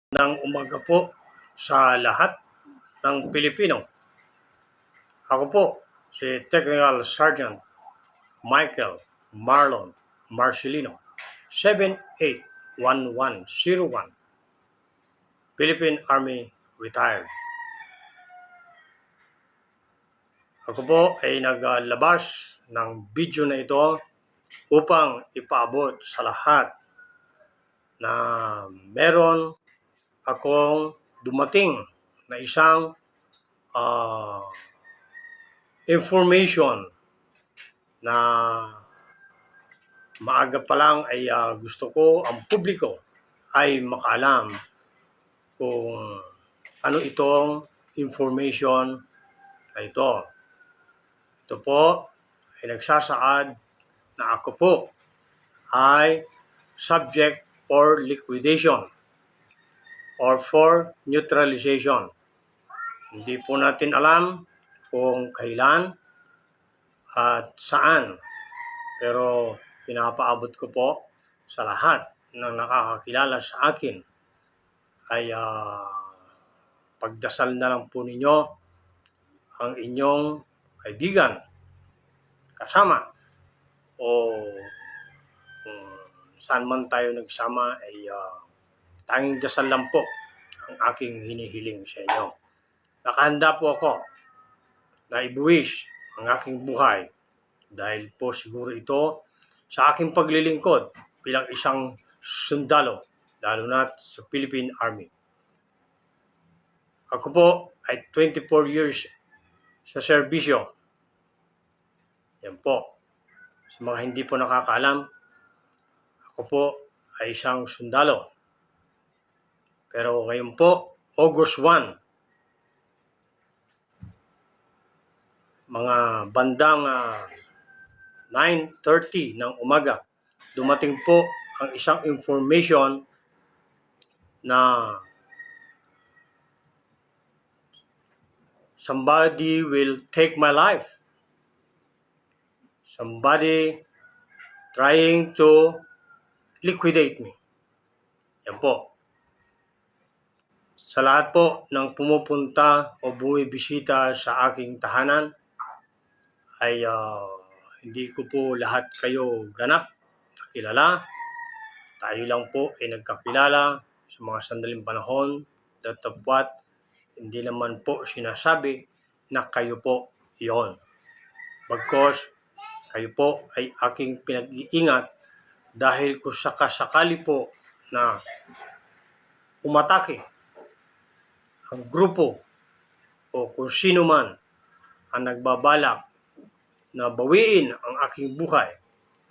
Ng umaga po sa lahat ng Pilipino. Ako po si Technical Sergeant Michael Marlon Marcelino, 781101, Philippine Army Retired. Ako po ay naglabas ng video na ito upang ipaabot sa lahat na meron akong dumating na isang information na maaga pa lang ay gusto ko ang publiko ay makaalam kung ano itong information na ito. Ito po ay nagsasaad na ako po ay subject for liquidation or for neutralization. Hindi po natin alam kung kailan at saan, pero pinapaabot ko po sa lahat ng nakakakilala sa akin ay pagdasal na lang po ninyo ang inyong kaibigan, kasama, o kung saan man tayo nagsama ay tanging dasal lang po ang aking hinihiling sa inyo. Nakahanda po ako na ibuwis ang aking buhay dahil po siguro ito sa aking paglilingkod bilang isang sundalo, lalo na sa Philippine Army. Ako po ay 24 years sa serbisyo. Yan po. Sa mga hindi po nakakaalam, ako po ay isang sundalo. Pero ngayon po, August 1, mga bandang 9:30 ng umaga, dumating po ang isang information na somebody will take my life. Somebody trying to liquidate me. Yan po. Sa lahat po ng pumupunta o bumibisita sa aking tahanan, ay hindi ko po lahat kayo ganap nakilala. Tayo lang po ay nagkakilala sa mga sandaling panahon, datapwat hindi naman po sinasabi na kayo po iyon. Bagkos kayo po ay aking pinag-iingat dahil kung sakasakali po na umatake ang grupo o kung sino man ang nagbabalak na bawiin ang aking buhay,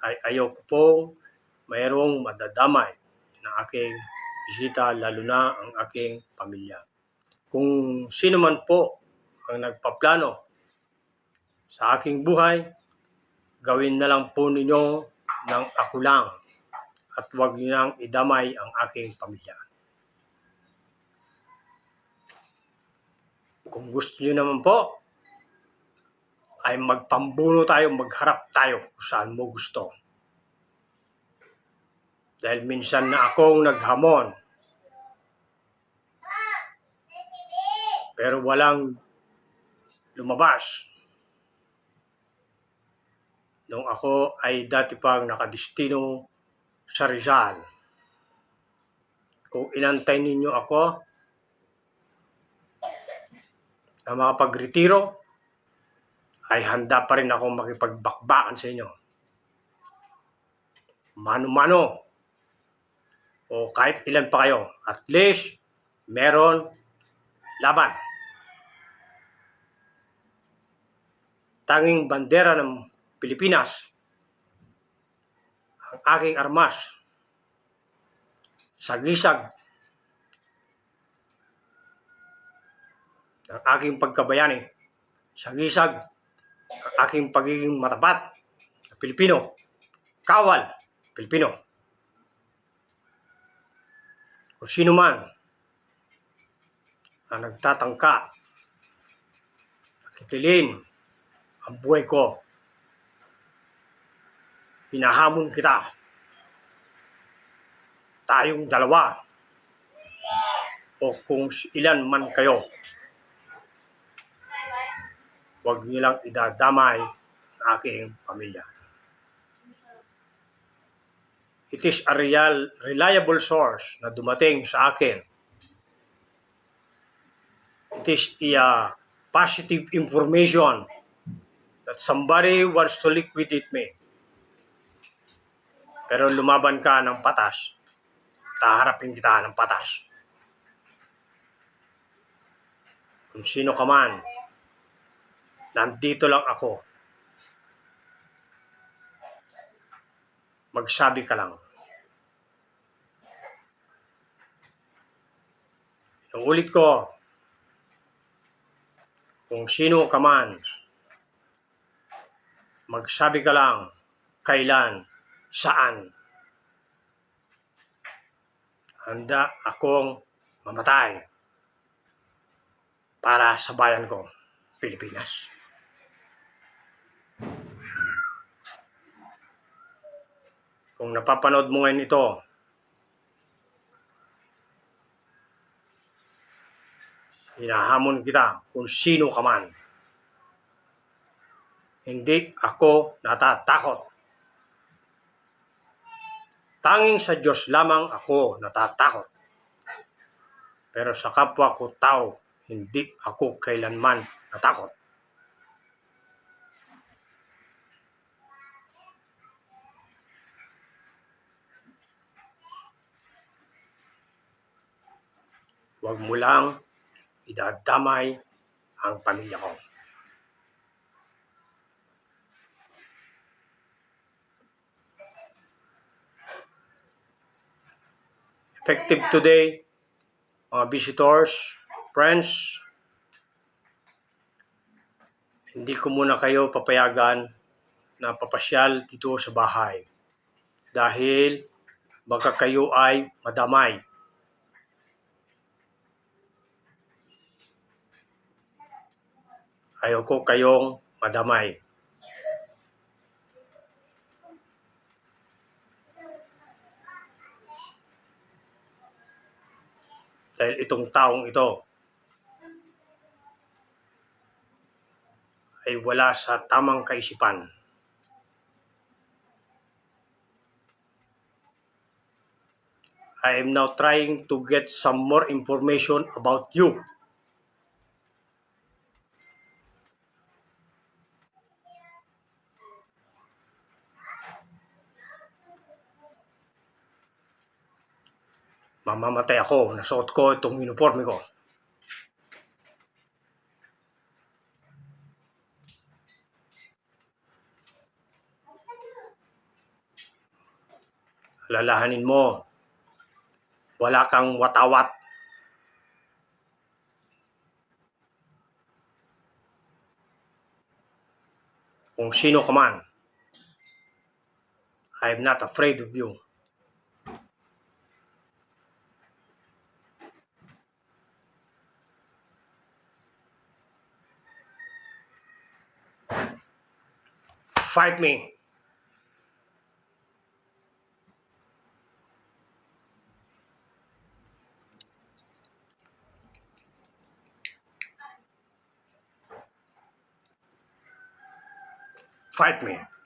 ay ayaw ko po mayroong madadamay na aking bisita, lalo na ang aking pamilya. Kung sino man po ang nagpaplano sa aking buhay, gawin na lang po ninyo ng ako lang at huwag niyo nang idamay ang aking pamilya. Kung gusto niyo naman po, ay magpambuno tayo, magharap tayo kung saan mo gusto. Dahil minsan na akong naghamon, pero walang lumabas. Nung ako ay dati pang nakadestino sa Rizal. Kung inantay ninyo ako na makapagretiro, ay handa pa rin akong makipagbakbakan sa inyo. Mano-mano. O kahit ilan pa kayo. At least, meron laban. Tanging bandera ng Pilipinas, ang aking armas, sagisag ng aking pagkabayani, sagisag ang aking pagiging matapat na Pilipino, kawal Pilipino. Kung sino man na nagtatangka, nakitilin ang buhay ko, hinahamon kita. Tayong dalawa o kung ilan man kayo, huwag niyo lang idadamay ang aking pamilya. It is a reliable source na dumating sa akin. It is a positive information that somebody wants to liquidate me. Pero lumaban ka ng patas, taharapin kita ng patas. Kung sino ka man, nandito lang ako. Magsabi ka lang. Ulit ko, kung sino ka man, magsabi ka lang kailan, saan. Handa akong mamatay para sa bayan ko, Pilipinas. Kung napapanood mo ngayon ito, hinahamon kita kung sino ka man. Hindi ako natatakot. Tanging sa Diyos lamang ako natatakot. Pero sa kapwa ko tao, hindi ako kailanman natakot. Huwag mo lang idadamay ang pamilya ko. Effective today, mga visitors, friends, hindi ko muna kayo papayagan na papasyal dito sa bahay dahil baka kayo ay madamay. Ayoko kayong madamay. Dahil itong taong ito ay wala sa tamang kaisipan. I am now trying to get some more information about you. Mamamatay ako, nasuot ko itong uniforme ko. Alalahanin mo, wala kang watawat. Kung sino ka man, I am not afraid of you. Fight me. Fight me.